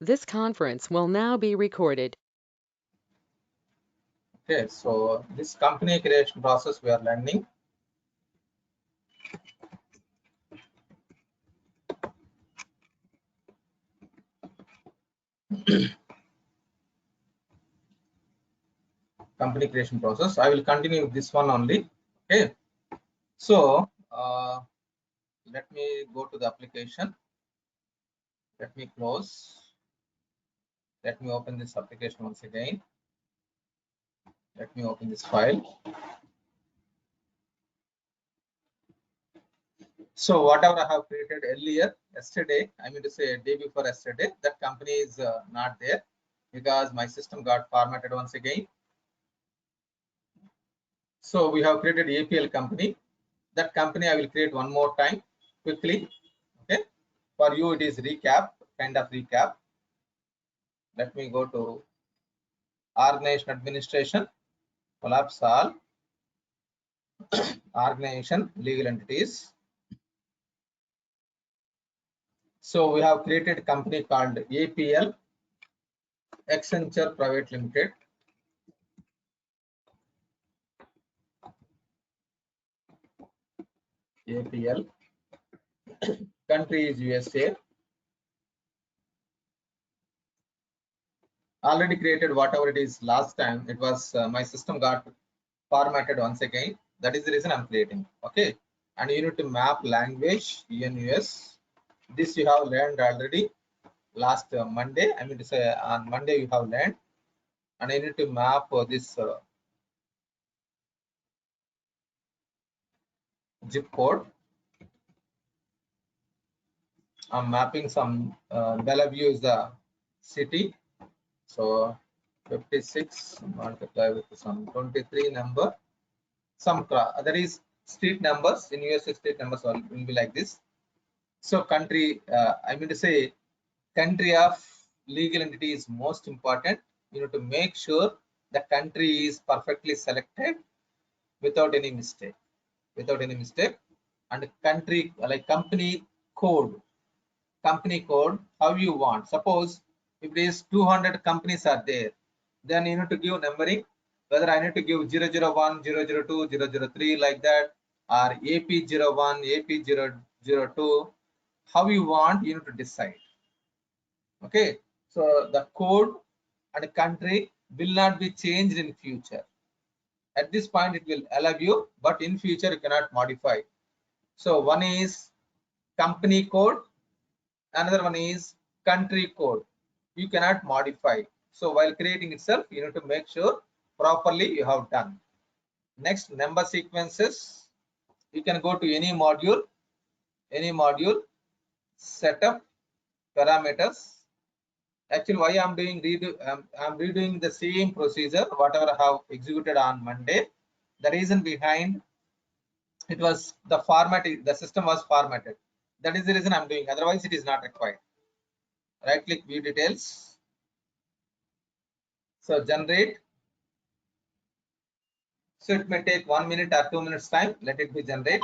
This conference will now be recorded. Okay, so this company creation process we are learning. Company creation process. I will continue with this one only. Okay, so let me go to the application. Let me close. Let me open this application once again. Let me open this file. So whatever I have created earlier, yesterday, I mean to say day before yesterday, that company is not there because my system got formatted once again. So we have created APL company. That company I will create one more time quickly. Okay, for you it is recap, kind of recap. Let me go to organization administration, collapse all, organization, legal entities. So we have created a company called APL, Accenture Private Limited. APL, country is USA. Already created whatever it is last time. It was my system got formatted once again. That is the reason I'm creating. Okay, and you need to map language ENUS. This you have learned already last Monday. I mean to say on Monday you have learned, and I need to map this zip code. I'm mapping some Bellevue is the city, so 56 multiply with some 23 number. Some that is street numbers in USA. Street numbers will be like this. So country, I mean to say country of legal entity is most important. You need to make sure the country is perfectly selected without any mistake. Without any mistake. And country like company code, how you want. Suppose if it is 200 companies are there, then you need to give numbering, whether I need to give 001, 002, 003 like that, or AP01, AP002, how you want, you need to decide. Okay, so the code and country will not be changed in future. At this point it will allow you, but in future you cannot modify. So one is company code, another one is country code. You cannot modify. So while creating itself, you need to make sure properly you have done. Next, number sequences. You can go to any module, setup, parameters. Actually, why I'm doing I'm redoing the same procedure, whatever I have executed on Monday. The reason behind it was the the system was formatted. That is the reason I'm doing. Otherwise, it is not required. Right click view details. So generate. So it may take 1 minute or 2 minutes time. Let it be generate.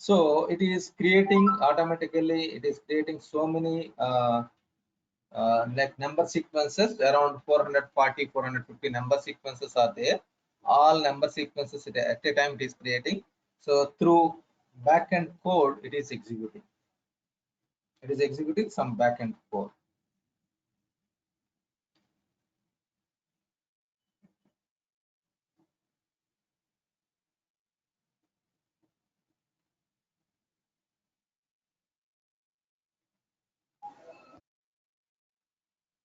So it is creating automatically. It is creating so many like number sequences, around 440, 450 number sequences are there. All number sequences at a time it is creating. So through backend code, it is executing. It is executing some backend code.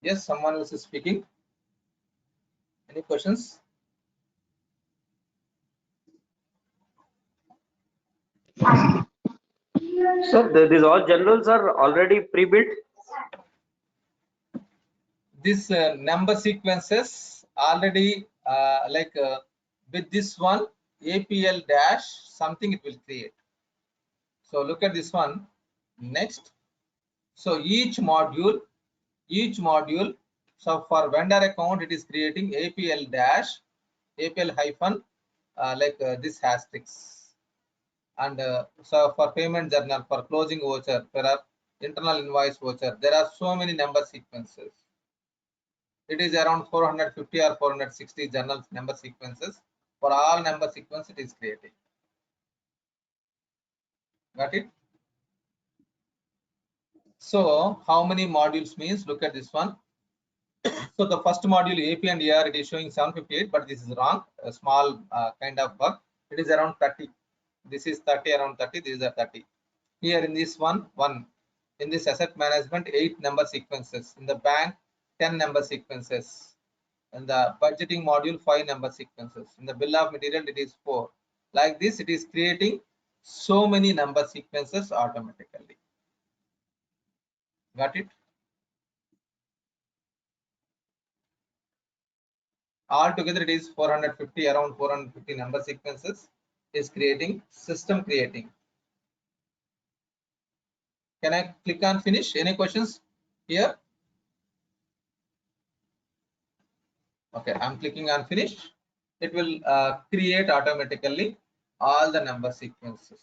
Yes, someone else is speaking. Any questions? Sir, these all generals are already pre-built. This number sequences already with this one APL dash something it will create. So look at this one next. So each module, so for vendor account it is creating APL dash APL hyphen this hashtags, and so for payment journal, for closing voucher, there are internal invoice voucher, there are so many number sequences. It is around 450 or 460 journal number sequences. For all number sequence it is creating. Got it? So how many modules means, look at this one. So the first module AP and AR, it is showing 758, but this is wrong, a small kind of bug. It is around 30. This is 30, around 30, this is a 30. Here in this one, in this asset management, 8 number sequences. In the bank, 10 number sequences. In the budgeting module, 5 number sequences. In the bill of material, it is 4. Like this, it is creating so many number sequences automatically. Got it? Altogether, it is 450, around 450 number sequences is creating, system creating. Can I click on finish? Any questions here? Okay, I'm clicking on finish. It will create automatically all the number sequences.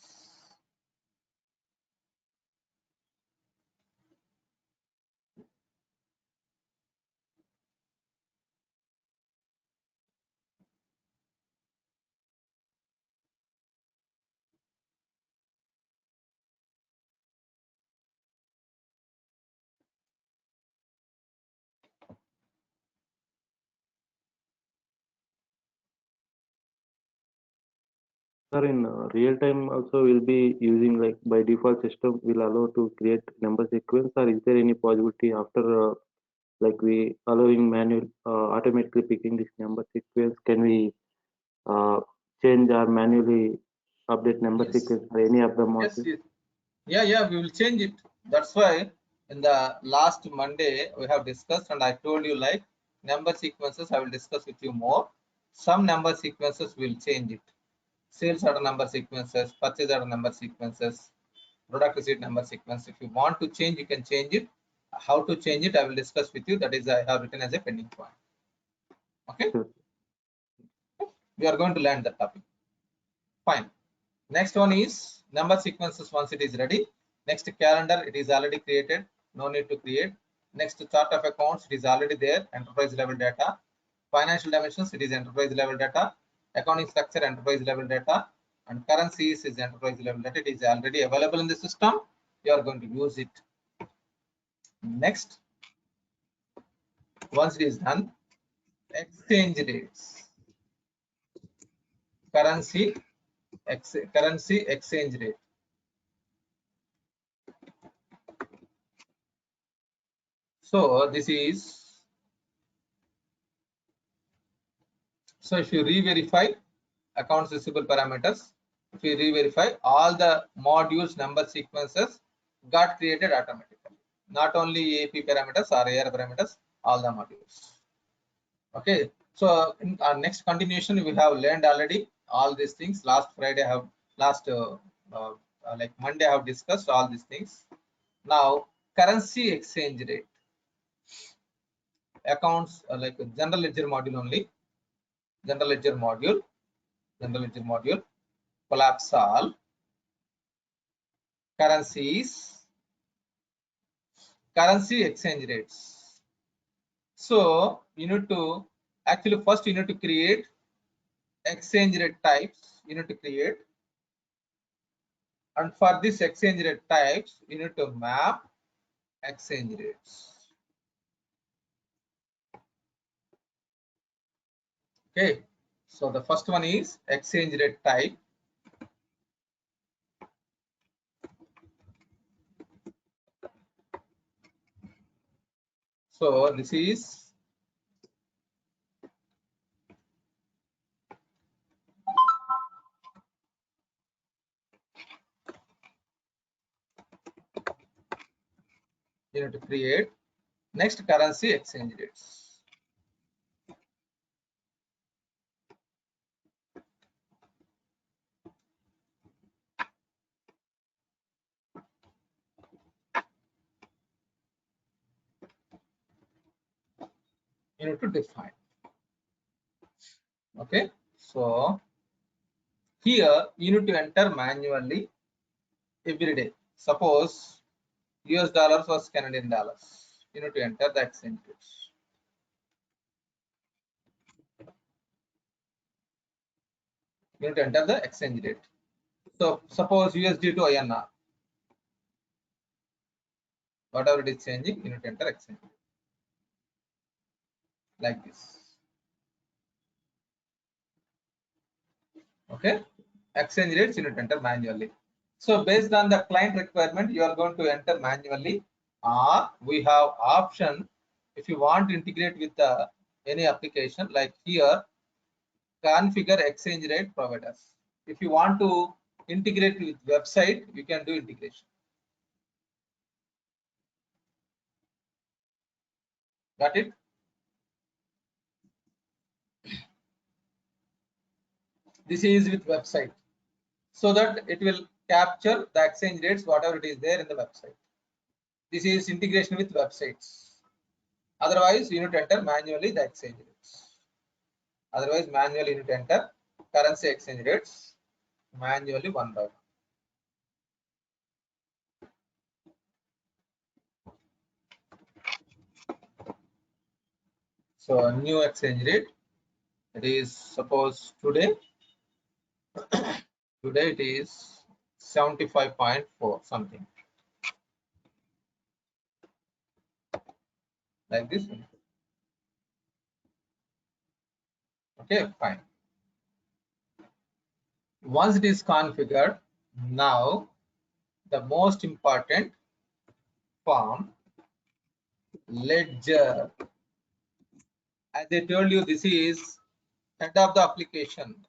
Sir, in real time also we'll be using, like, by default system will allow to create number sequence, or is there any possibility after like we allowing manual automatically picking this number sequence, can we uh, change or manually update number Yes. sequence for any of the Yes, modules? yes. Yeah, we will change it. That's why in the last Monday we have discussed, and I told you like number sequences I will discuss with you more. Some number sequences will change it. Sales order number sequences, purchase order number sequences, product receipt number sequence. If you want to change, you can change it. How to change it, I will discuss with you. That is, I have written as a pending point. Okay, Sure. we are going to learn that topic. Fine. Next one is number sequences. Once it is ready, next calendar, it is already created, no need to create. Next chart of accounts, it is already there, enterprise level data. Financial dimensions, it is enterprise level data. Accounting structure, enterprise level data. And currencies is enterprise level data. It is already available in the system. You are going to use it. Next, once it is done, exchange rates, currency exchange rate. So this is, so if you re-verify accounts receivable parameters, if you re-verify, all the modules number sequences got created automatically, not only AP parameters or AR parameters, all the modules. Okay, so in our next continuation we have learned already all these things. Last Friday I have, like Monday I have discussed all these things. Now currency exchange rate, accounts like general ledger module only, general ledger module, collapse all, currencies, currency exchange rates. So you need to, actually first you need to create exchange rate types, you need to create, and for this exchange rate types you need to map exchange rates. Okay, so the first one is exchange rate type. So this is you need to create. Next, currency exchange rates. You need to define. Okay, so here you need to enter manually every day. Suppose US dollars was Canadian dollars. You need to enter the exchange rates. You need to enter the exchange rate. So suppose USD to INR, whatever it is changing, you need to enter exchange rate like this. Okay, exchange rates you need to enter manually. So based on the client requirement, you are going to enter manually, or we have option if you want to integrate with any application, like here configure exchange rate providers. If you want to integrate with website, you can do integration. Got it? This is with website, so that it will capture the exchange rates whatever it is there in the website. This is integration with websites. Otherwise you need to enter manually the exchange rates. Otherwise manually you need to enter currency exchange rates manually one by one. So a new exchange rate, it is suppose today it is 75.4 something like this. Okay, fine. Once it is configured, now the most important form, ledger. As I told you, this is head of the application.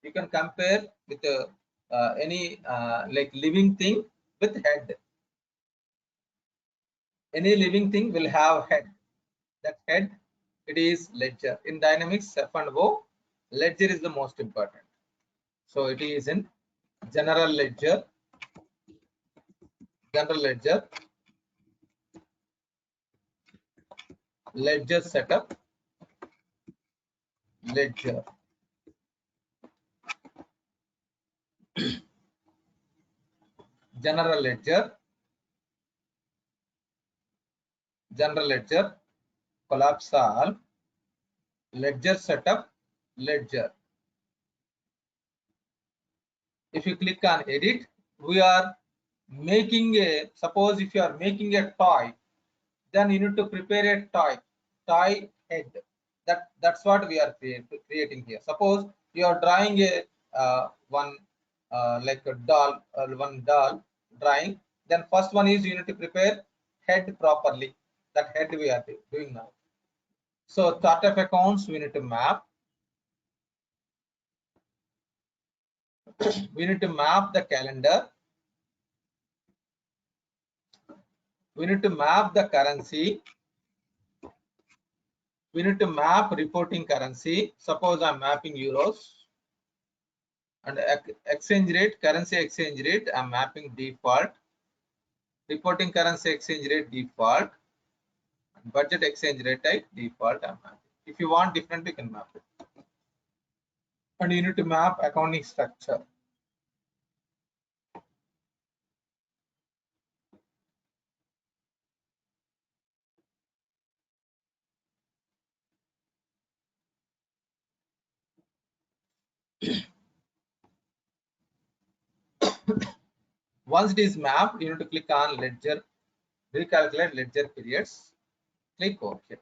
You can compare with any like living thing with head. Any living thing will have head. That head, it is ledger. In Dynamics F&O, ledger is the most important. So it is in general ledger, ledger setup, ledger. General ledger, collapse all, ledger setup, ledger. If you click on edit, we are making a, suppose if you are making a toy, then you need to prepare a toy head. That's what we are creating here. Suppose you are drawing a one like a doll, one doll drawing, then first one is you need to prepare head properly. That head we are doing now. So chart of accounts we need to map. We need to map the calendar. We need to map the currency. We need to map reporting currency. Suppose I'm mapping euros, and exchange rate, currency exchange rate, I'm mapping default. Reporting currency exchange rate default. Budget exchange rate type default, I'm mapping. If you want different, you can map it. And you need to map accounting structure. Once it is mapped, you need to click on ledger, recalculate ledger periods. Click OK.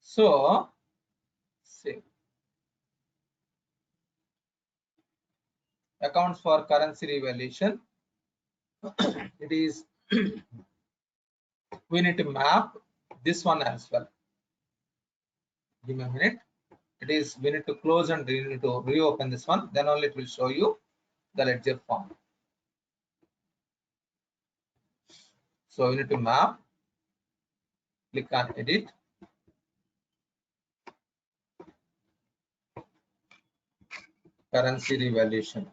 So, save. accounts for currency revaluation. It is we need to map this one as well. Give me a minute. It is we need to close and we need to reopen this one, then only it will show you the ledger form. So we need to map, click on edit, currency revaluation.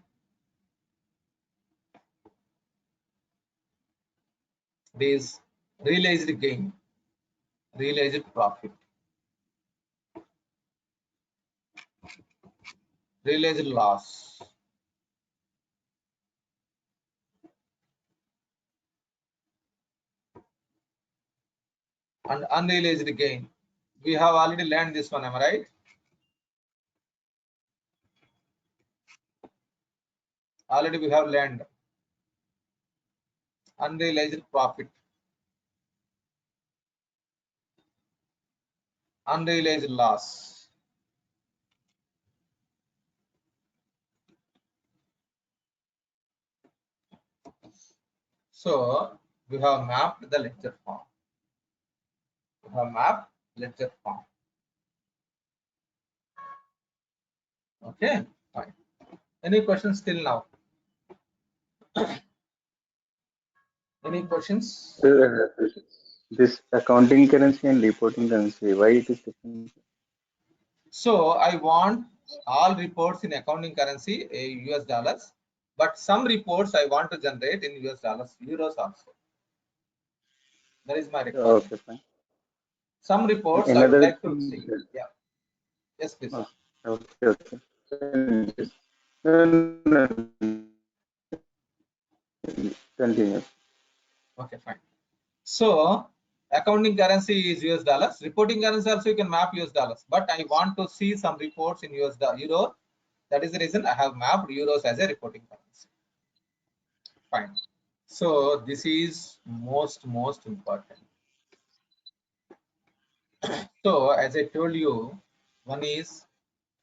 It is realized gain, realized profit, realized loss, and unrealized gain. We have already learned this one, am I right? Already we have learned unrealized profit, unrealized loss. So we have mapped the ledger form. We have mapped ledger form. Okay, fine. Any questions till now? Any questions? This accounting currency and reporting currency, why it is different? So I want all reports in accounting currency US dollars, but some reports I want to generate in US dollars, euros also. That is my requirement. Okay, fine. Some reports I would Another like to thing, see. Yeah. Yes, please. okay, okay. No, continue. Okay, fine. So accounting currency is US dollars. Reporting currency also you can map US dollars, but I want to see some reports in euro. That is the reason I have mapped euros as a reporting currency. Fine. So this is most important. So as I told you, one is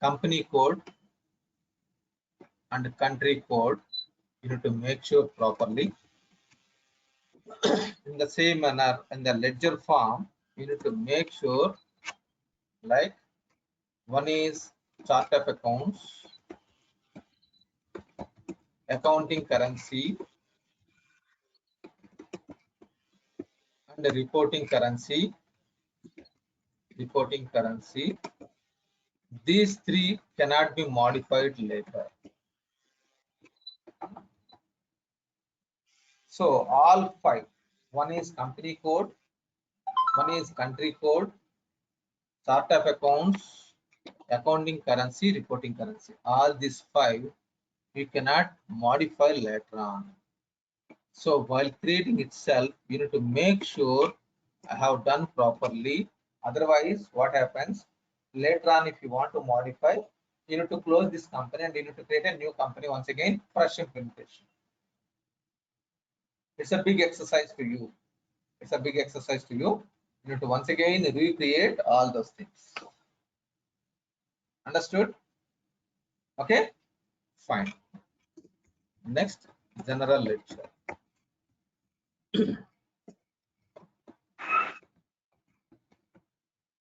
company code and country code. You need to make sure properly. In the same manner, in the ledger form, you need to make sure like one is chart of accounts, accounting currency, and the reporting currency. These three cannot be modified later. So all five, one is company code, one is country code, chart of accounts, accounting currency, reporting currency. All these five you cannot modify later on. So while creating itself, you need to make sure I have done properly. Otherwise, what happens later on, if you want to modify, you need to close this company and you need to create a new company once again, fresh implementation. It's a big exercise to you. It's a big exercise to you. You need to once again recreate all those things. Understood? Okay, fine. Next, general ledger.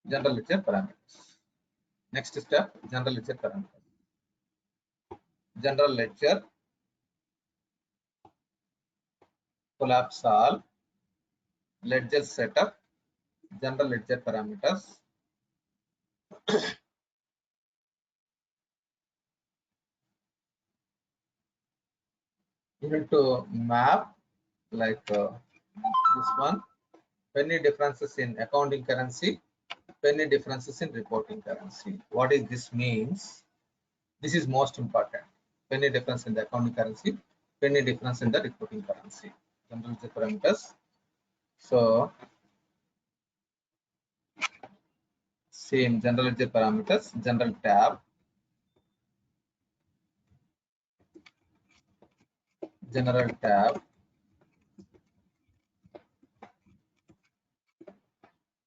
General ledger parameters. Next step, general ledger parameters. General ledger, collapse all, ledger setup, general ledger parameters. You need to map like this one, penny differences in accounting currency, penny differences in reporting currency. What is this means? This is most important. Penny difference in the accounting currency, penny difference in the reporting currency. General ledger parameters. So same general ledger parameters, general tab, general tab.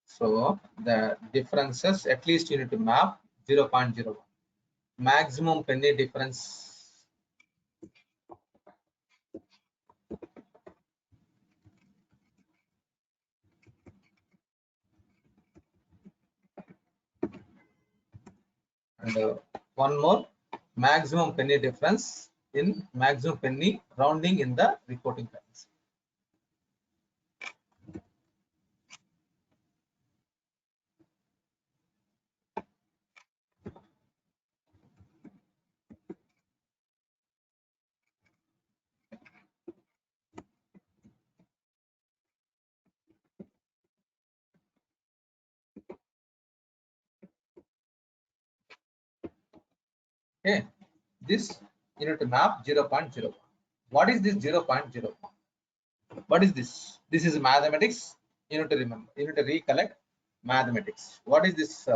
So the differences, at least you need to map 0.01. Maximum penny difference And one more, maximum penny difference in maximum penny rounding in the reporting currency. Okay, this you need to map 0.01. What is this 0.01? What is this? This is mathematics. You need to remember. You need to recollect mathematics. What is this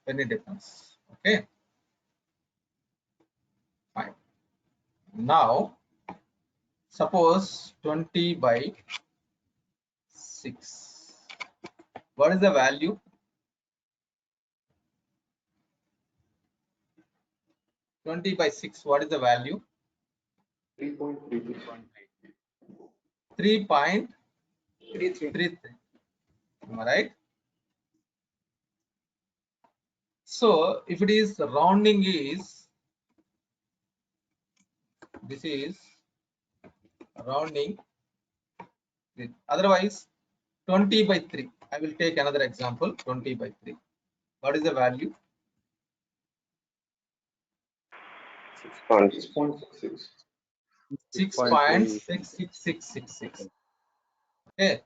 penny difference? Okay, fine. Now, suppose 20 by 6. What is the value? 20 by 6. What is the value? 3.33. Am I right? So if it is rounding is, this is rounding. Otherwise 20 by 3. I will take another example. 20 by 3. What is the value? 6.66. 6.6666. Okay.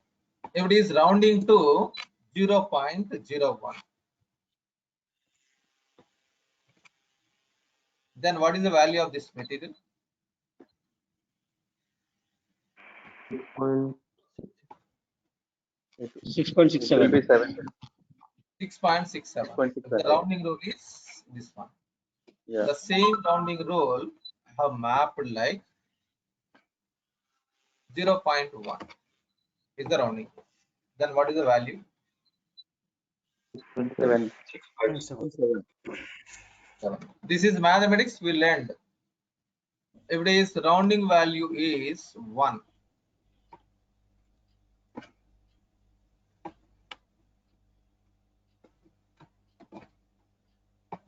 If it is rounding to 0.01, then what is the value of this material? 6.67. It will be 7. 6.67. 6.67. The rounding rule is this one. Yeah. The same rounding rule I have mapped like 0.1 is the rounding rule. Then what is the value? 7. 6.7. This is mathematics we learned. If it is rounding value is 1,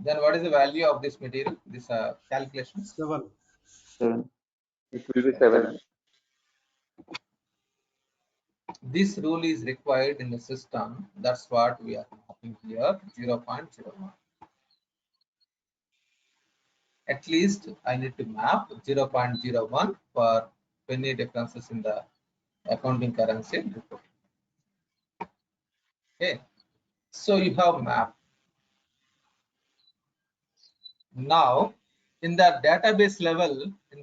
then what is the value of this material? This calculation? 7. 7. It will be 7. This rule is required in the system. That's what we are mapping here, 0.01. At least I need to map 0.01 for penny differences in the accounting currency report. Okay, so you have map. Now in the database level, in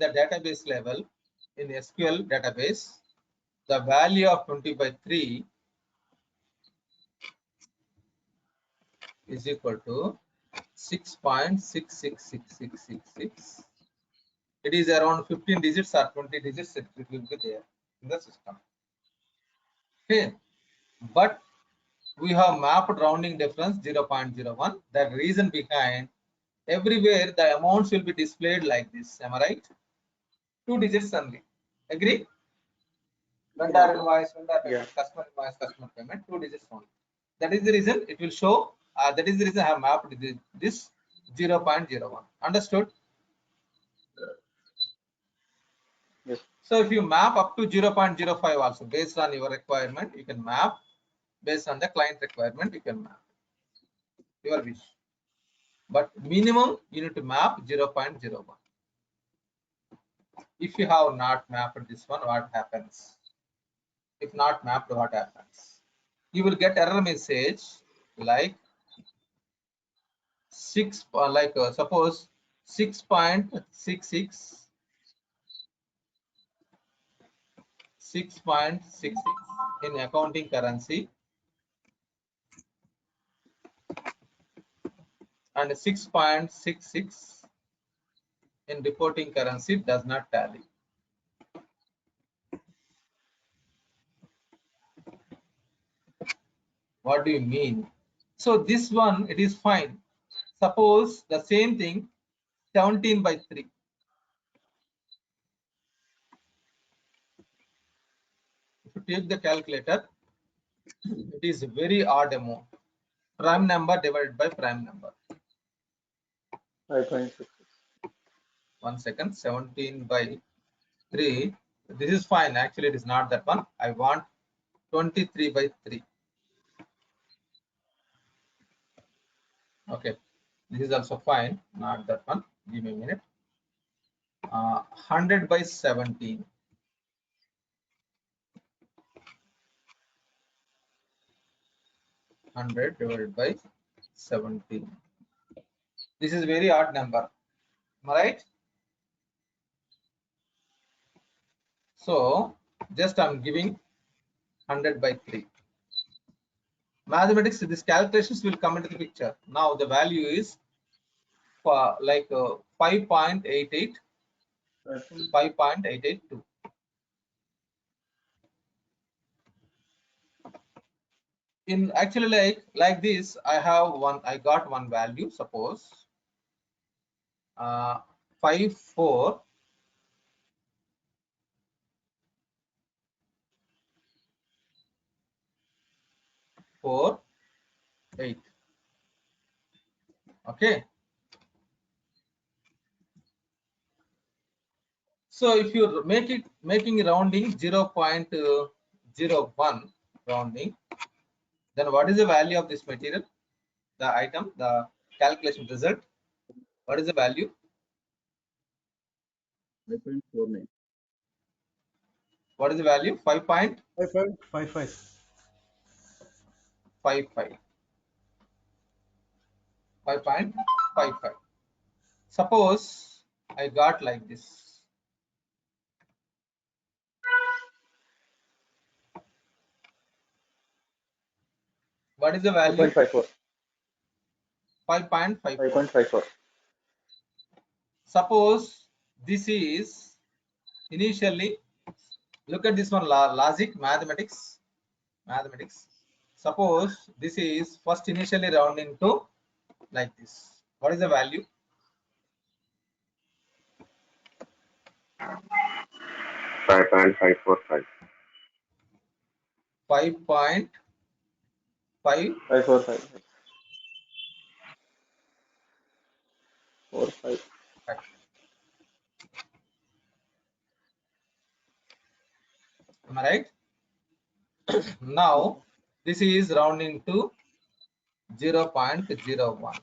SQL database, the value of 20 by 3 is equal to 6.666666. It is around 15 digits or 20 digits. It will be there in the system. Okay, but we have mapped rounding difference 0.01. The reason behind, everywhere the amounts will be displayed like this. Am I right? 2 digits only. Agree? Vendor invoice, vendor payment, customer invoice, customer payment, 2 digits only. That is the reason it will show. That is the reason I have mapped this 0.01. Understood? Yes. So if you map up to 0.05 also, based on your requirement, you can map. Based on the client requirement, you can map. Your wish. But minimum, you need to map 0.01. If you have not mapped this one, what happens? If not mapped, what happens? You will get error message like 6, suppose 6.66 in accounting currency and 6.66 in reporting currency does not tally. What do you mean? So this one, it is fine. Suppose the same thing, 17 by 3. If you take the calculator, it is very odd amount. Prime number divided by prime number. 5.6. 1 second. 17 by 3. This is fine. Actually, it is not that one. I want 23 by 3. Okay. This is also fine. Not that one. Give me a minute. 100 by 17. 100 divided by 17. This is very odd number. Am I right? So just I'm giving 100 by 3. Mathematics, these calculations will come into the picture. Now the value is for like 5.88, 5.882. In actually like this, I got one value. Suppose 54 4 8. Okay. So if you making rounding 0.01 rounding, then what is the value of this material? The item, the calculation result. What is the value? 5.49. What is the value? 5.55. 5.55. 5.55. Suppose I got like this. What is the value? 5.54. 5.54. 5.54. Suppose this is initially, look at this one, logic, mathematics. Suppose this is first initially rounding to like this. What is the value? 5.545. 5.5. 545. 45. Am I right? Now this is rounding to 0.01.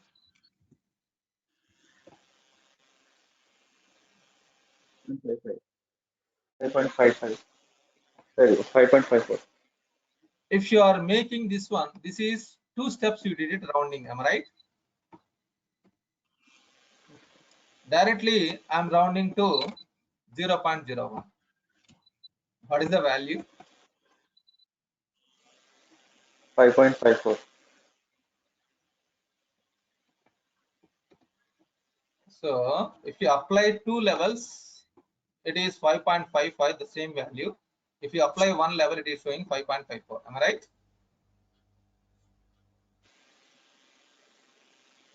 5.55. Sorry, 5.54. If you are making this one, this is 2 steps you did it rounding. Am I right? Directly I'm rounding to 0.01. What is the value? 5.54. So if you apply 2 levels, it is 5.55, the same value. If you apply 1 level, it is showing 5.54. Am I right?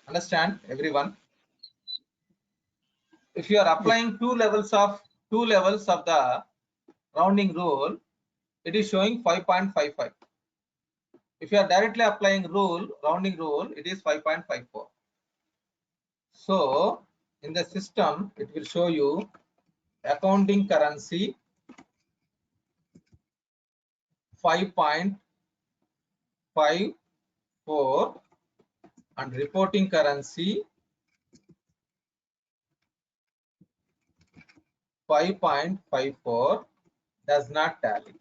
Understand, everyone? If you are applying 2 levels of the rounding rule, it is showing 5.55. If you are directly applying rounding rule, it is 5.54. So in the system, it will show you accounting currency 5.54 and reporting currency 5.54 does not tally.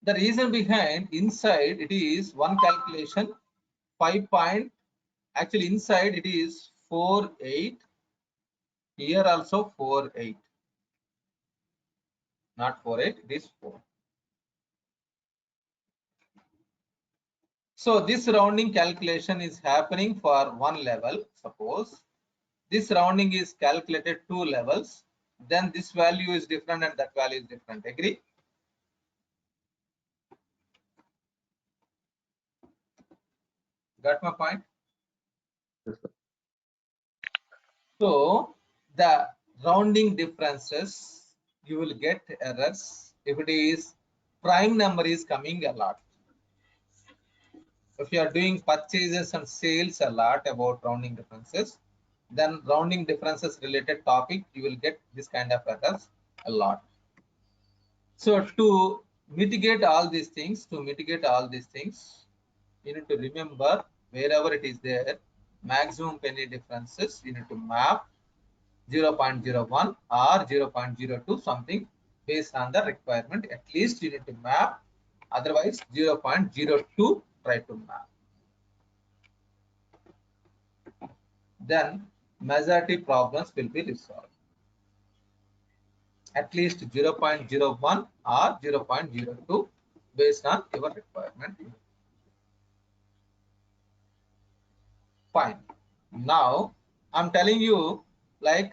The reason behind, inside it is one calculation 5 point, actually inside it is 48, here also 48, not 48, it is 4. So this rounding calculation is happening for 1 level. Suppose this rounding is calculated 2 levels, then this value is different and that value is different. Agree? Got my point? Yes, sir. So the rounding differences, you will get errors if it is prime number is coming a lot. If you are doing purchases and sales a lot about rounding differences, then rounding differences related topic, you will get this kind of errors a lot. So to mitigate all these things, you need to remember wherever it is there, maximum penny differences, you need to map 0.01 or 0.02 something based on the requirement. At least you need to map, otherwise 0.02 try to map. Then majority problems will be resolved. At least 0.01 or 0.02 based on your requirement. Fine. Now I'm telling you, like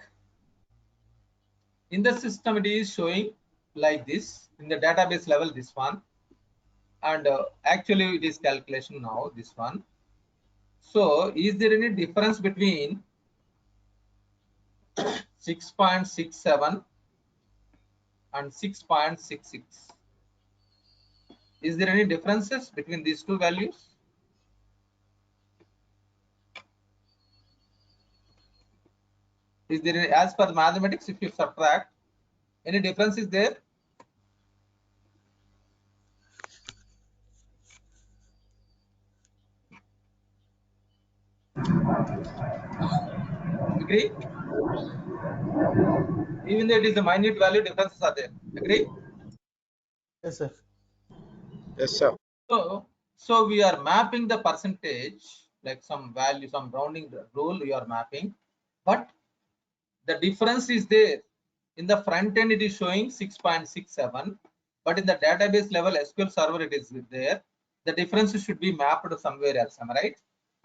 in the system it is showing like this, in the database level this one, and actually it is calculation now this one. So is there any difference between 6.67 and 6.66? Is there any differences between these two values? Is there any, as per mathematics, if you subtract, any difference is there? Agree? Even though it is a minute value, differences are there. Agree? Yes, sir. Yes, sir. So we are mapping the percentage, like some value, some rounding rule we are mapping, but the difference is there. In the front end it is showing 6.67, but in the database level SQL server it is there. The difference should be mapped somewhere else. Am I right?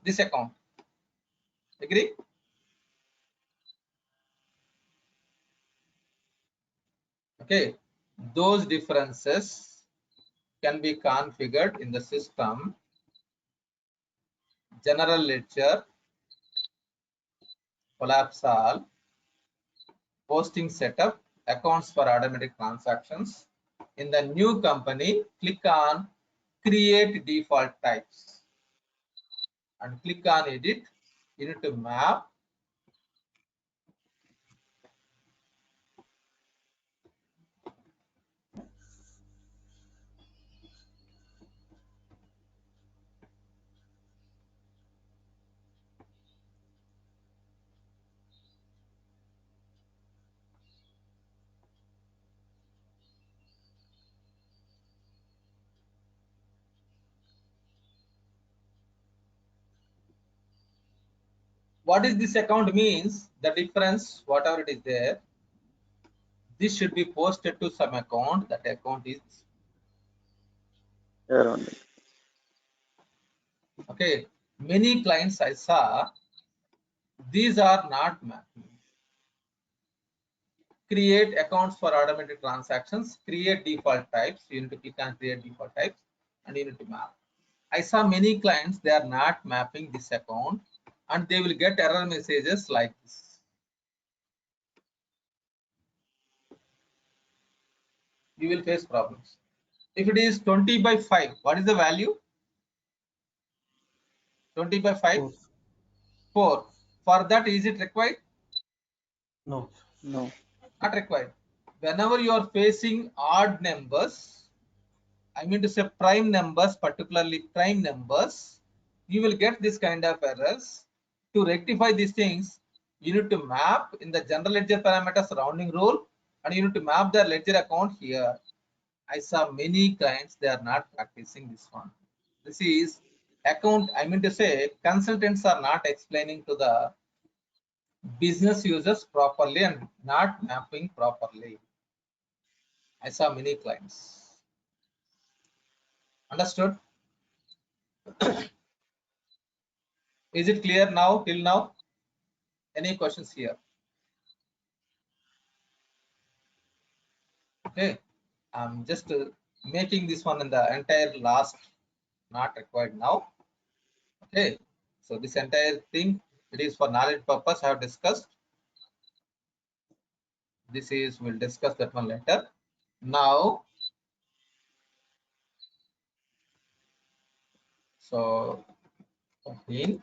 This account. Agree? Okay. Those differences can be configured in the system, general ledger, collapse all, posting setup, accounts for automatic transactions. In the new company, click on create default types and click on edit. You need to map what is this account means, the difference, whatever it is there, this should be posted to some account. That account is around it. okay. Many clients I saw, these are not mapping. Create accounts for automated transactions, create default types. You need to click on create default types and you need to map. I saw many clients, they are not mapping this account and they will get error messages like this. You will face problems. If it is 20 by 5, what is the value? 20 by 5? 4. For that, is it required? No. No. Not required. Whenever you are facing odd numbers, I mean to say prime numbers, particularly prime numbers, you will get this kind of errors. To rectify these things, you need to map in the general ledger parameters rounding rule and you need to map the ledger account here. I saw many clients, they are not practicing this one. This is account, I mean to say consultants are not explaining to the business users properly and not mapping properly. I saw many clients. Understood? Is it clear now till now? Any questions here? Okay, I'm just making this one in the entire last, not required now. Okay, so this entire thing, it is for knowledge purpose I have discussed. This is, we'll discuss that one later. Now So in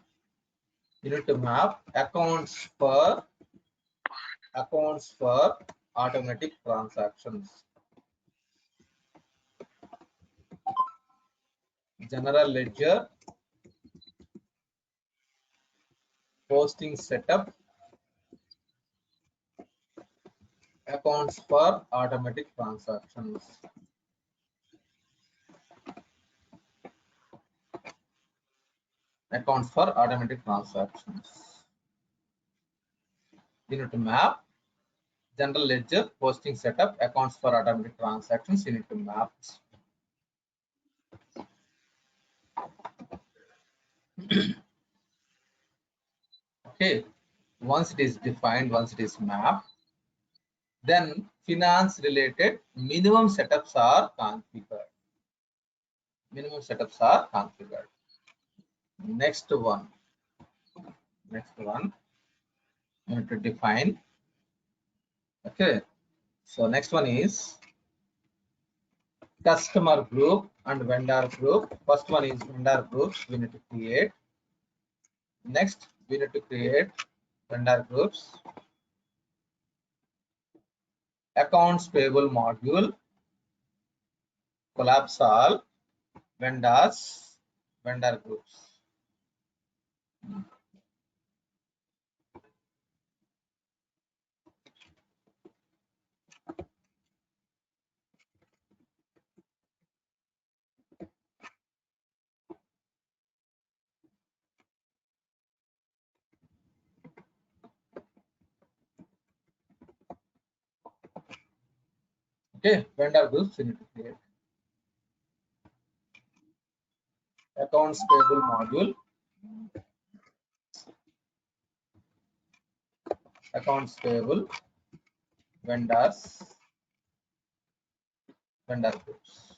you need to map accounts for automatic transactions. General ledger, posting setup, accounts for automatic transactions. Accounts for automatic transactions. You need to map general ledger, posting setup, accounts for automatic transactions. You need to map. Okay, once it is defined, once it is mapped, then finance related minimum setups are configured. Minimum setups are configured. Next one, you need to define. Okay, so next one is customer group and vendor group. First one is vendor groups. We need to create. Next, we need to create vendor groups. Accounts payable module. Collapse all vendors, vendor groups. Okay, vendor groups we need to create. Accounts payable module. Accounts payable, vendors, vendor groups.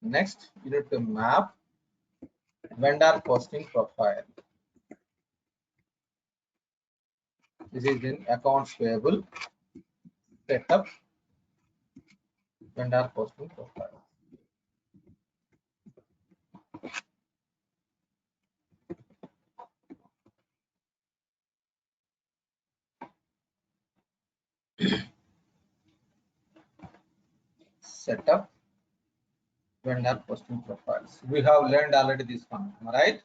Next, you need to map vendor posting profile. This is in accounts payable, setup, vendor posting profile. Setup, vendor posting profiles. We have learned already this one, am I right?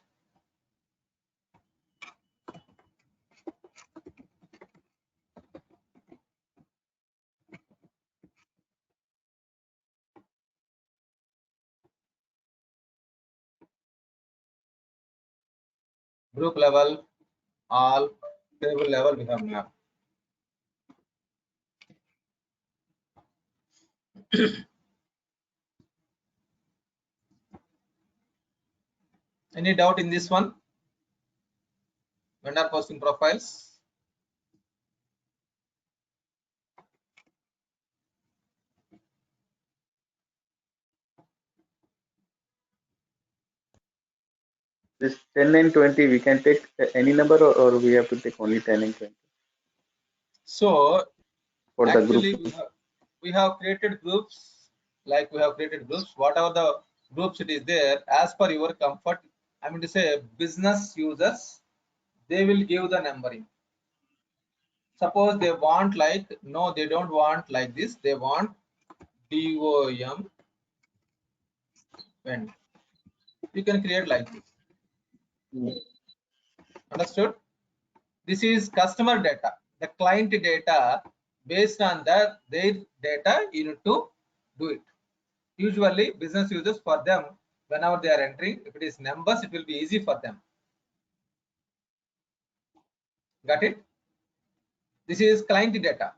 Group level, all table level we have mapped. Any doubt in this one? Vendor posting profiles. This 10 and 20, we can take any number, or we have to take only 10 and 20 So for the actually group. we have created groups, like we have created groups, whatever the groups it is there, as per your comfort. I mean to say business users, they will give the numbering. Suppose they want like, no, they don't want like this, they want DOM when you can create like this. Understood? This is customer data, the client data. Based on that, their data, you need to do it. Usually business users, for them, whenever they are entering, if it is numbers, it will be easy for them. Got it? This is client data.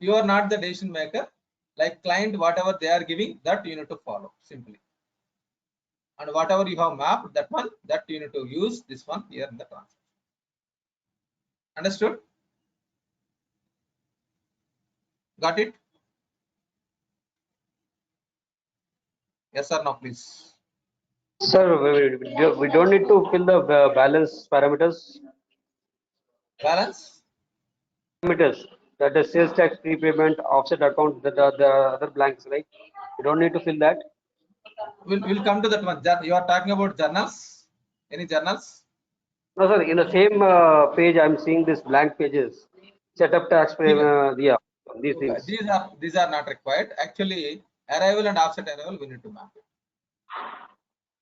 You are not the decision maker. Like client, whatever they are giving, that you need to follow simply. And whatever you have mapped, that one, that you need to use this one here in the transaction. Understood? Got it? Yes or no, please? Sir, we don't need to fill the balance parameters. Balance? Parameters, that is sales tax prepayment, offset account, the other blanks, right? You don't need to fill that. We'll come to that one. You are talking about journals. Any journals? No, sir. In the same page, I'm seeing this blank pages. Setup tax payment. Yeah, these Okay, things. these are not required. Actually, arrival and offset arrival we need to map it.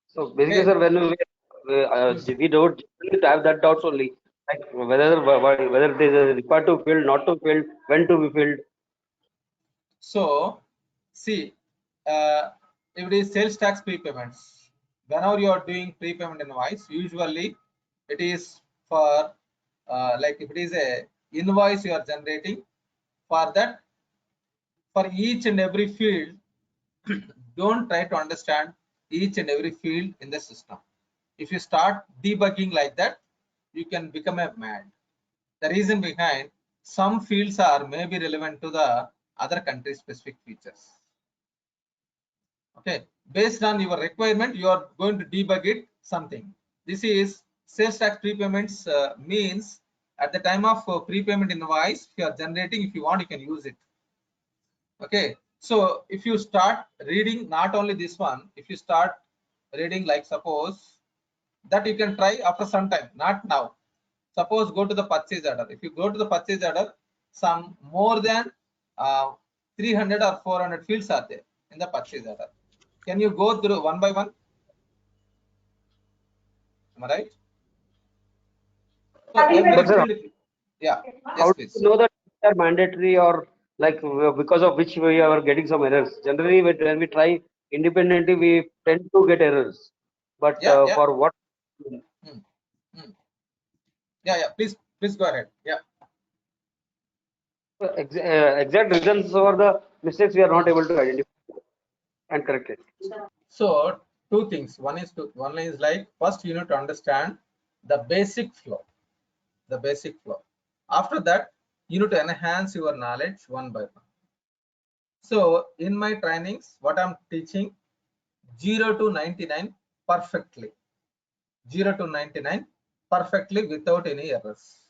So basically, Okay. sir, when we don't have that doubts only, like whether it is required to fill, not to fill, when to be filled. So see, if it is sales tax prepayments, whenever you are doing prepayment invoice, usually it is for like if it is a invoice you are generating, for that, for each and every field, don't try to understand each and every field in the system. If you start debugging like that, you can become a mad. The reason behind, some fields are maybe relevant to the other country specific features. Okay, based on your requirement, you are going to debug it something. This is sales tax prepayments means at the time of prepayment invoice, if you are generating, if you want, you can use it. Okay, so if you start reading not only this one, if you start reading like suppose that, you can try after some time, not now. Suppose go to the purchase order. If you go to the purchase order, some more than 300 or 400 fields are there in the purchase order. Can you go through one by one? Am I right? So every But sir, field, yeah, how yes, do please. you know that they are mandatory or like because of which we are getting some errors? Generally, when we try independently, we tend to get errors. But Yeah, yeah. for what Hmm, hmm. Yeah, yeah. Please go ahead. Yeah. exact reasons for the mistakes we are not able to identify and correct it. So two things. One is like first you need to understand the basic flow. The basic flow. After that, you need to enhance your knowledge one by one. So in my trainings, what I'm teaching 0 to 99 perfectly. 0 to 99 perfectly without any errors.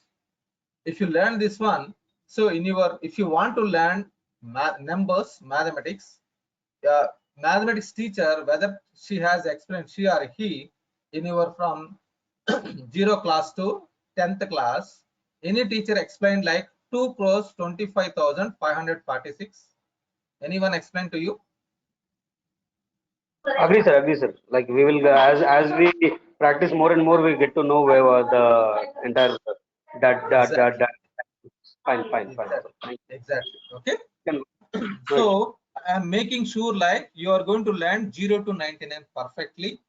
If you learn this one, so in your, if you want to learn numbers, mathematics, uh, mathematics teacher, whether she has explained, she or he, in your from 0 class to 10th class, any teacher explained like 2 crores 25,546. Anyone explain to you? Agree, sir. Agree, sir. Like we will as we practice more and more, we get to know where the entire that. Exactly, Fine, fine, fine. exactly, exactly. Okay. Can- So I'm making sure like you are going to learn 0 to 99 perfectly.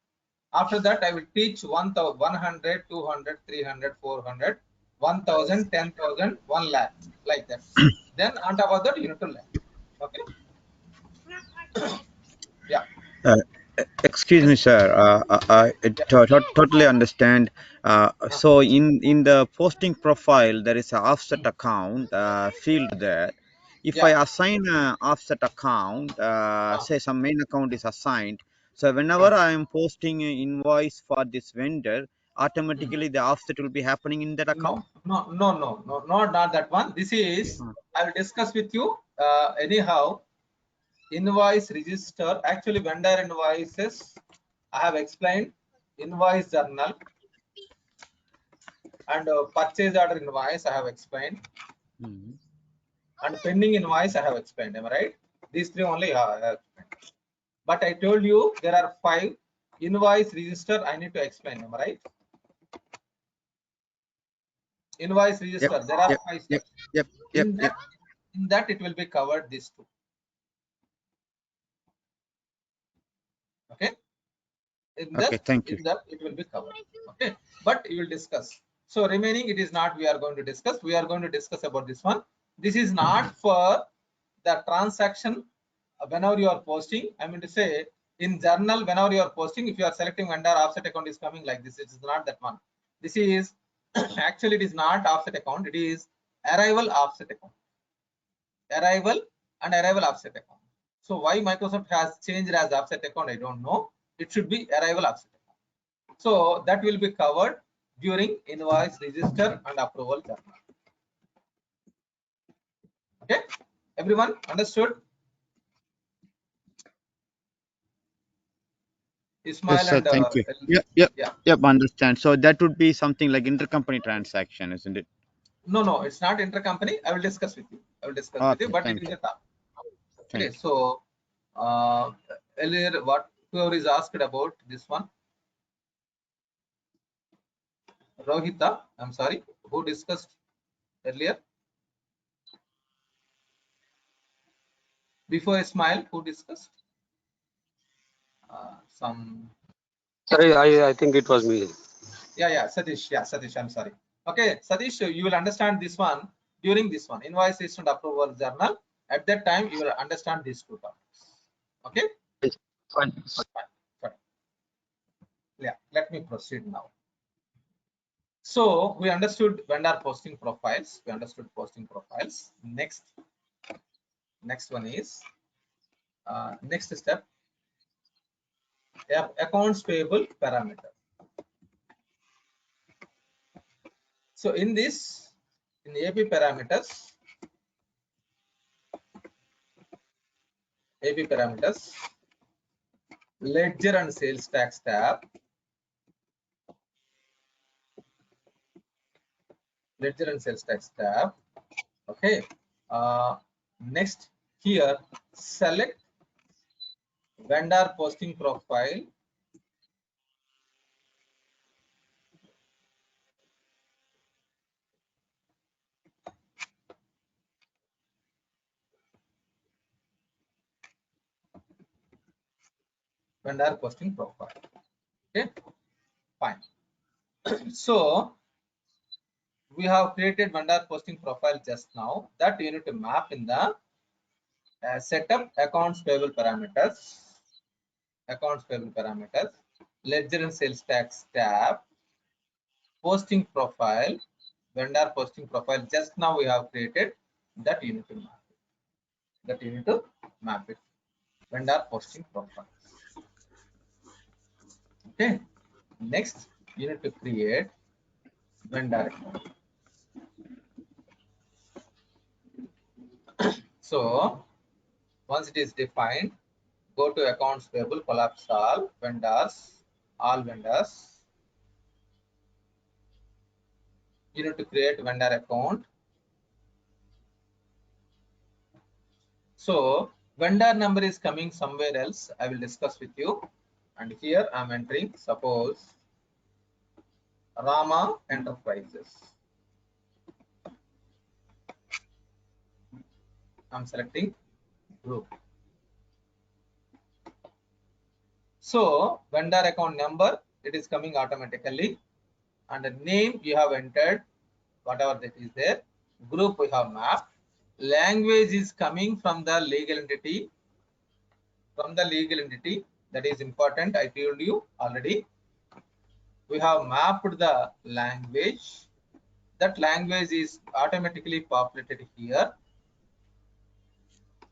After that, I will teach 1,000, 100, 200, 300, 400, 1,000, 10,000, 1 lakh, like that. Then on top of that, you need to learn. Okay. Yeah. Uh, Excuse me, Yes. sir. I Yeah. totally understand. So in the posting profile, there is a offset account field there. If I Yeah. assign a offset account, Uh, say some main account is assigned, so whenever uh, I am posting an invoice for this vendor, mm. automatically the offset will be happening in that account. No, not that one. This is, Hmm. I will discuss with you. Anyhow, invoice register, actually vendor invoices, I have explained invoice journal and purchase order invoice, I have explained, Mhm. and pending invoice, I have explained. Am I right? These three only I have explained. But I told you there are 5 invoice register. I need to explain. Am I right? Invoice Yep, register. There are yep, 5 yep, steps. yep, yep, In yep. that, it will be covered. These two. Okay. In Okay, that, thank you. it will be covered. Okay. But you will discuss. So remaining, it is not. We are going to discuss. We are going to discuss about this one. This is not for the transaction. Whenever you are posting, I mean to say in journal, whenever you are posting, if you are selecting vendor, offset account is coming like this. It is not that one. This is actually, it is not offset account. It is arrival offset account. Arrival and arrival offset account. So why Microsoft has changed as offset account, I don't know. It should be arrival offset account. So that will be covered during invoice register and approval journal. Okay, everyone understood? Ismail Yes, sir. and Thank you. El- yeah. Yep. Understand. So that would be something like intercompany transaction, isn't it? No, it's not intercompany. I will discuss with you. Okay. But it Thank is you. a top. Okay, Thank you. so earlier, whoever is asked about this one, Rohita, I'm sorry, who discussed earlier before Ismail, who discussed some. Sorry, I think it was me. Satish, I'm sorry. Okay, Satish, you will understand this one during this one, invoice issued approval journal. At that time, you will understand these two topics. Okay, Fine. fine. Yeah, let me proceed now. So we understood vendor posting profiles. Next one is next step, accounts payable parameter. So in AP parameters, ledger and sales tax tab, okay. Next, here select vendor posting profile, okay, fine. So we have created vendor posting profile just now. That you need to map in the setup accounts payable parameters, ledger and sales tax tab, posting profile, vendor posting profile. Just now we have created that you need to map it. Vendor posting profile. Okay. Next, you need to create vendor account. So once it is defined, go to accounts payable, collapse all vendors. You need to create vendor account. So vendor number is coming somewhere else. I will discuss with you. And here I'm entering, suppose Rama Enterprises. I'm selecting group. So vendor account number, it is coming automatically. And the name you have entered, whatever that is there. Group we have mapped. Language is coming from the legal entity. That is important. I told you already. We have mapped the language. That language is automatically populated here.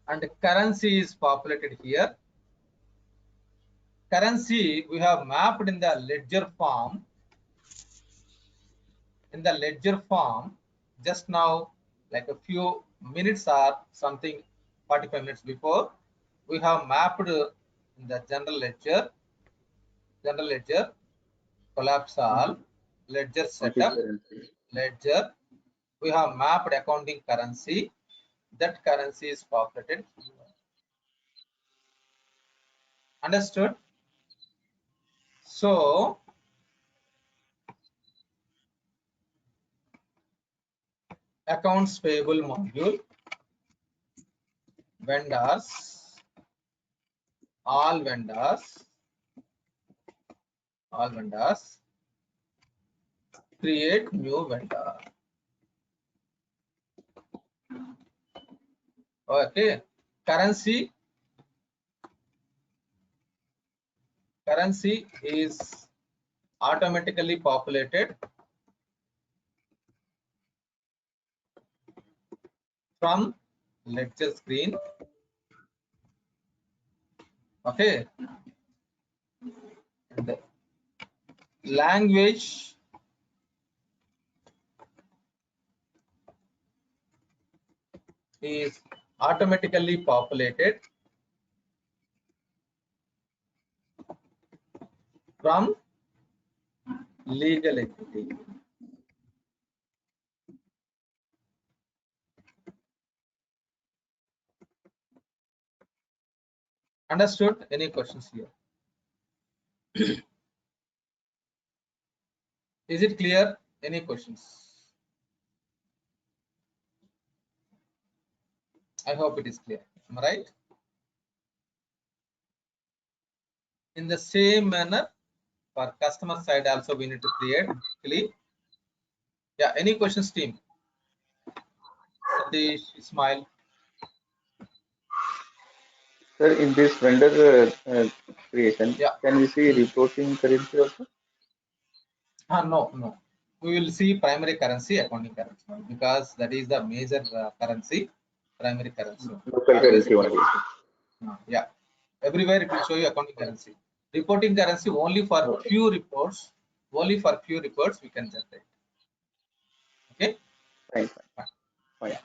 And currency is populated here. Currency we have mapped in the ledger form. Just now, like a few minutes or something, 45 minutes before, we have mapped in the general ledger, collapse all, ledger setup, ledger. We have mapped accounting currency. That currency is populated here. Understood? So accounts payable module, vendors, all vendors, create new vendor. Okay, currency is automatically populated from ledger screen. Okay, and language is automatically populated from legal entity. Understood? Any questions here? Is it clear? Any questions? I hope it is clear. Am I right? In the same manner, for customer side also we need to create clean. Yeah, any questions, team? Satish, Ismail. Sir, in this vendor creation, Yeah. can we see reporting currency also? No. We will see primary currency, accounting currency, because that is the major currency, primary currency. Local currency only. Yeah. Everywhere it will show you accounting currency. Reporting currency only for few reports. Only for few reports we can generate. Okay. Fine.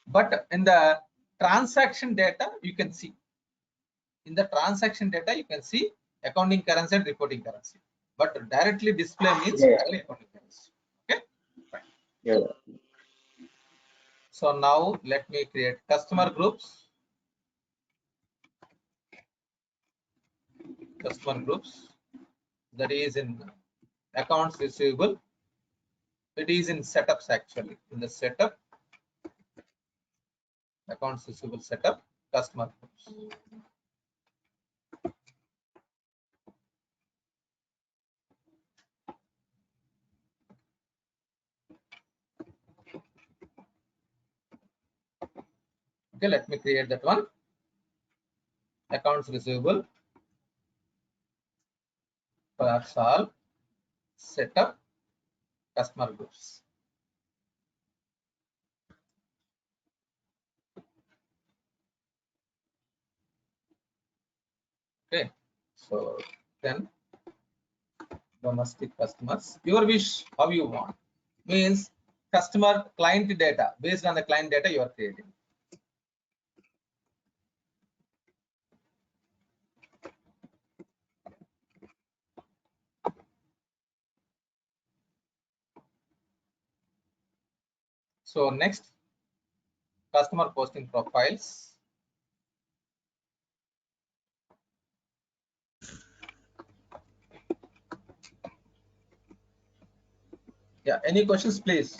But in the transaction data, you can see. In the transaction data, you can see accounting currency and reporting currency. But directly display means only accounting currency. Okay. Fine. Yeah. So now let me create customer groups. Customer groups. That is in accounts receivable. It is in setups actually. In the setup, accounts receivable setup, customer groups. Okay, let me create that one. Accounts receivable. That's all. Setup, customer groups. Okay, so then domestic customers. Your wish, how you want. Means customer client data. Based on the client data you are creating. So next, customer posting profiles. Yeah, any questions, please?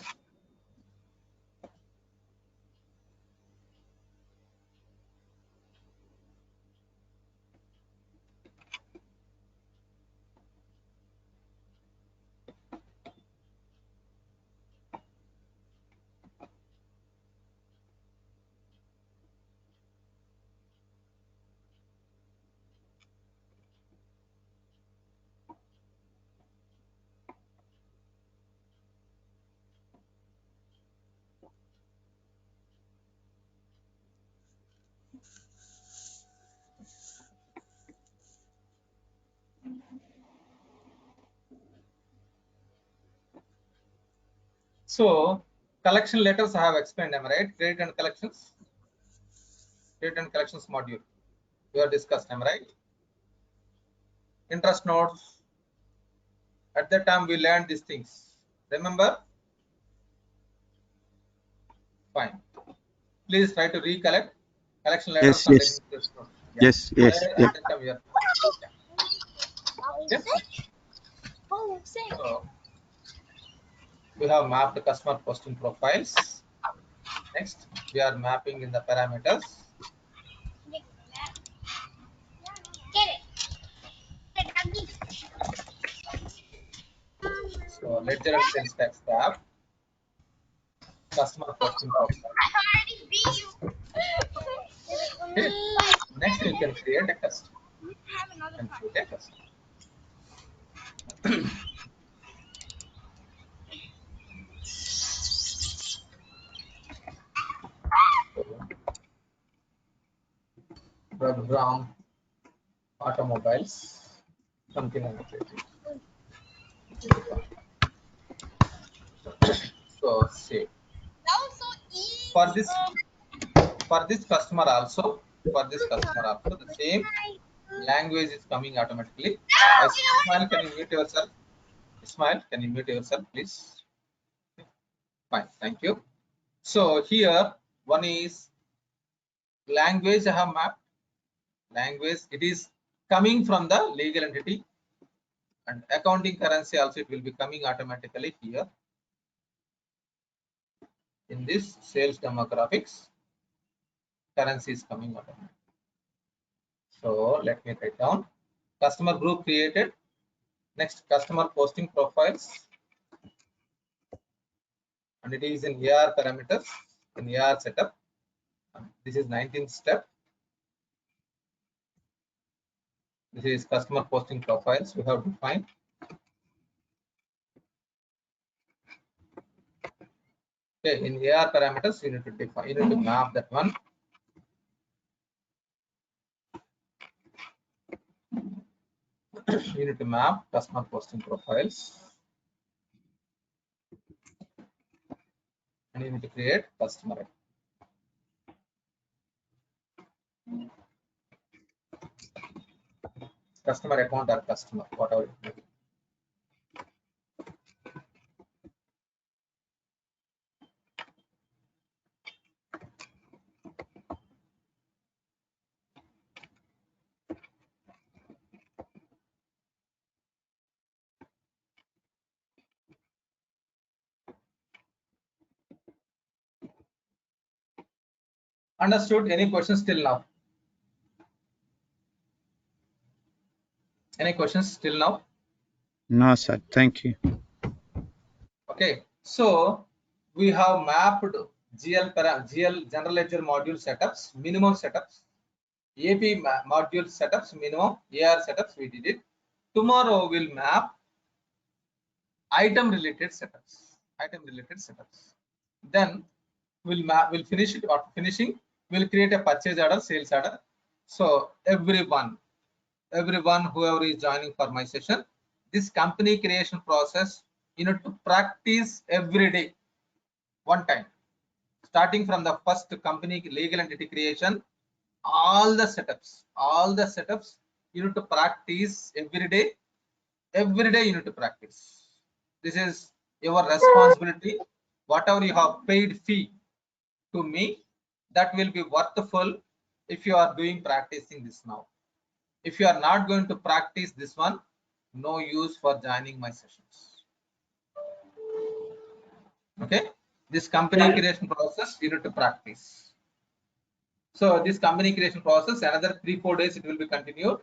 So collection letters I have explained, am I right? Credit and collections. Credit and collections module. We have discussed, am I right? Interest notes. At that time we learned these things. Remember? Fine. Please try to recollect collection letters Yes, and yes, interest notes. Yeah. yes, yes, Where yeah. at that time we are. Yeah. So we have mapped the customer posting profiles. Next, we are mapping in the parameters. So ledger and sales tax tab, customer posting profile. Okay. Next, you can create a custom. And create a custom. Program automobiles, something like that. So save. For this customer also, the same. language is coming automatically. Ismail, can you mute yourself? Ismail, can you mute yourself, please? Fine, thank you. So here one is language I have mapped. Language, it is coming from the legal entity, and accounting currency also it will be coming automatically here in this sales demographics. Currency is coming automatically. So let me write down customer group created. Next, customer posting profiles, and it is in AR parameters, in AR setup. This is 19th step. This is customer posting profiles we have defined. Okay, in AR parameters, you need to define, you need to map that one. You need to map customer posting profiles, and you need to create customer. Customer account or customer, whatever it may be. Understood? Any questions till now? Any questions till now? No, sir. Thank you. Okay, so we have mapped GL general ledger module setups, minimum setups, AP module setups, minimum AR setups. We did it. Tomorrow we'll map item related setups. Item related setups. Then we'll finish it. After finishing, we'll create a purchase order, sales order. So everyone whoever is joining for my session, this company creation process, you need to practice every day, one time, starting from the first company legal entity creation, all the setups you need to practice every day you need to practice. This is your responsibility. Whatever you have paid fee to me, that will be worthful if you are doing practicing this now. If you are not going to practice this one, no use for joining my sessions. Okay, this company creation process you need to practice. So this company creation process, another 3-4 days it will be continued.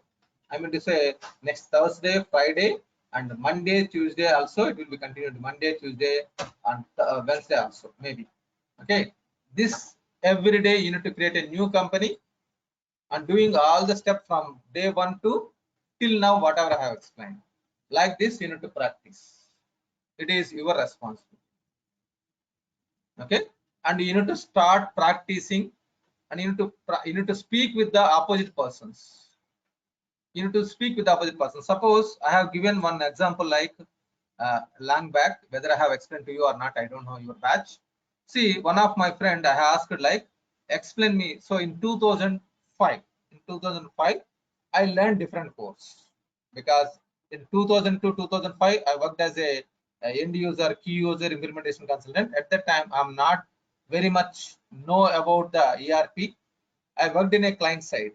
I mean to say next Thursday, Friday, and Monday, Tuesday also it will be continued. Monday, Tuesday, and Wednesday also maybe. Okay, this every day you need to create a new company and doing all the steps from day 1 to till now, whatever I have explained. Like this, you need to practice. It is your responsibility. Okay, and you need to start practicing, and you need to speak with the opposite persons. You need to speak with the opposite person. Suppose I have given one example like long back, whether I have explained to you or not, I don't know your batch. See, one of my friend I asked like, explain me. So in 2005, I learned different course, because in 2002 2005 I worked as a end user, key user implementation consultant. At that time I'm not very much know about the ERP. I worked in a client side.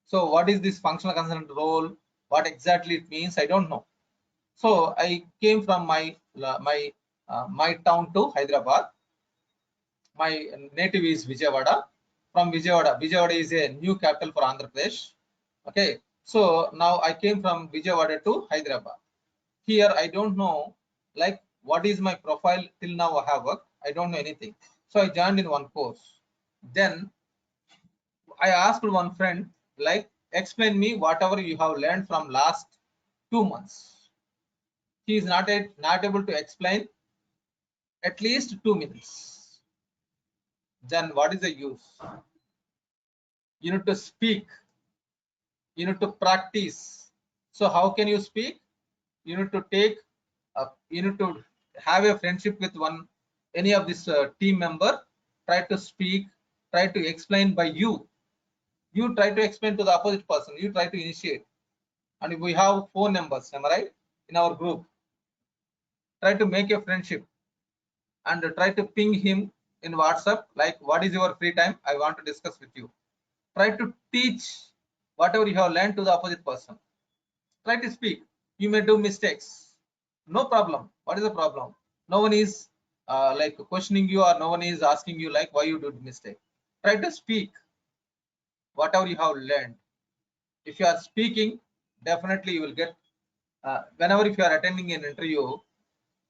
So what is this functional consultant role? What exactly it means? I don't know. So I came from my town to Hyderabad. My native is Vijayawada. From Vijayawada is a new capital for Andhra Pradesh. Okay, so now I came from Vijayawada to Hyderabad. Here I don't know like what is my profile till now. I have worked. I don't know anything. So I joined in one course. Then I asked one friend like, explain me whatever you have learned from last 2 months. He is not able to explain at least 2 minutes. Then what is the use? You need to speak. You need to practice. So how can you speak? You need to take. You need to have a friendship with any of this team member. Try to speak. Try to explain by you. You try to explain to the opposite person. You try to initiate. And we have phone numbers, am I right? In our group. Try to make a friendship and try to ping him in WhatsApp, like, what is your free time? I want to discuss with you. Try to teach whatever you have learned to the opposite person. Try to speak. You may do mistakes. No problem. What is the problem? No one is like questioning you, or no one is asking you like why you did mistake. Try to speak whatever you have learned. If you are speaking, definitely you will get whenever if you are attending an interview,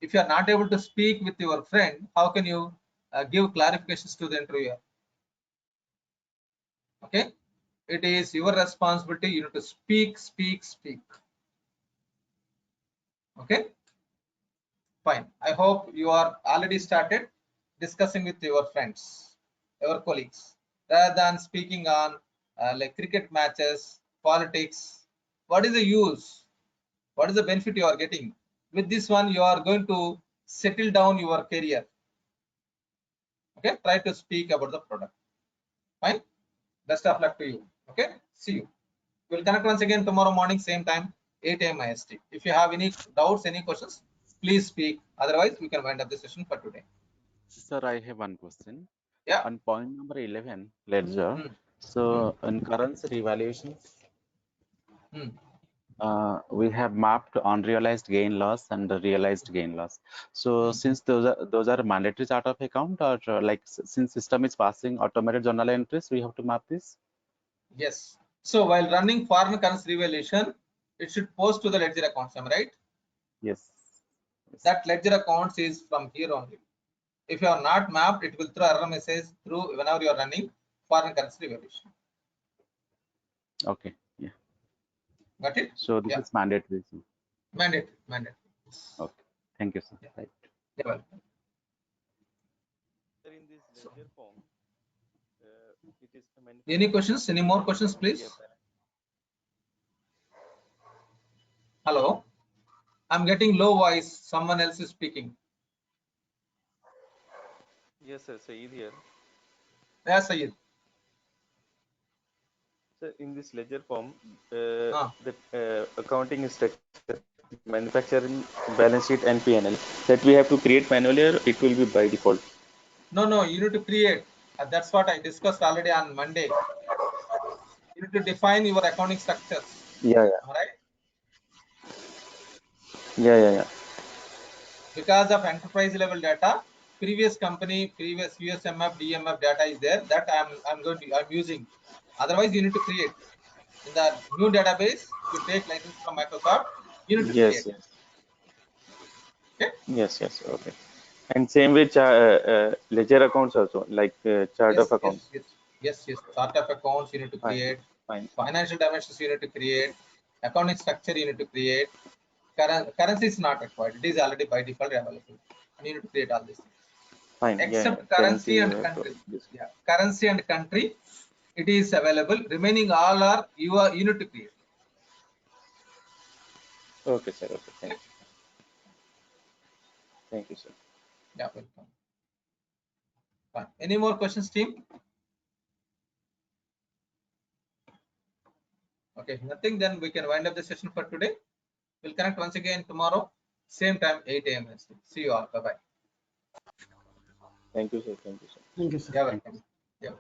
if you are not able to speak with your friend, how can you give clarifications to the interviewer? Okay, it is your responsibility. You need to speak. Okay, fine. I hope you are already started discussing with your friends, your colleagues, rather than speaking on like cricket matches, politics. What is the use? What is the benefit you are getting? With this one, you are going to settle down your career. Okay, try to speak about the product. Fine. Best of luck to you. Okay, see you. We'll connect once again tomorrow morning, same time, 8 a.m. IST. If you have any doubts, any questions, please speak. Otherwise, we can wind up the session for today. Sir, I have one question. Yeah. On point number 11, ledger. Hmm. So in currency revaluation, Hmm. we have mapped unrealized gain loss and the realized gain loss. So since those are mandatory chart of account, or like since system is passing automated journal entries, we have to map this. Yes. So while running foreign currency revaluation, it should post to the ledger accounts, am I right? Yes. That ledger accounts is from here only. If you are not mapped, it will throw error message through whenever you are running foreign currency revaluation. Okay. Yeah. Got it? So this is mandatory. Mandatory. Okay. Thank you, sir. Yeah. Right. You're welcome. In this ledger form, it is Any questions? Any more questions, please? Hello. I'm getting low voice. Someone else is speaking. Yes, sir. Saeed here. Yeah, Sayed. So in this ledger form, the accounting structure, manufacturing balance sheet and P&L that we have to create manually, or it will be by default. No, you need to create. That's what I discussed already on Monday. You need to define your accounting structures. Yeah. All right. Yeah. Because of enterprise level data, previous company, previous USMF, DMF data is there. That I'm using. Otherwise, you need to create in the new database. You take license from Microsoft. You need to create. Okay. Yes. Okay. And same with ledger accounts also, like chart of accounts. Yes. Chart of accounts you need to create. Fine. Financial dimensions you need to create. Accounting structure you need to create. Currency is not required. It is already by default available. You need to create all these things. Fine. Except currency and country. Currency and country, it is available. Remaining all are you need to create. Okay, sir. Okay. Thank you, sir. Yeah, welcome. Fine. Any more questions, team? Okay, nothing. Then we can wind up the session for today. We'll connect once again tomorrow, same time, 8 a.m. See you all. Bye-bye. Thank you, sir. Thank you, sir. Yeah, welcome. Yeah.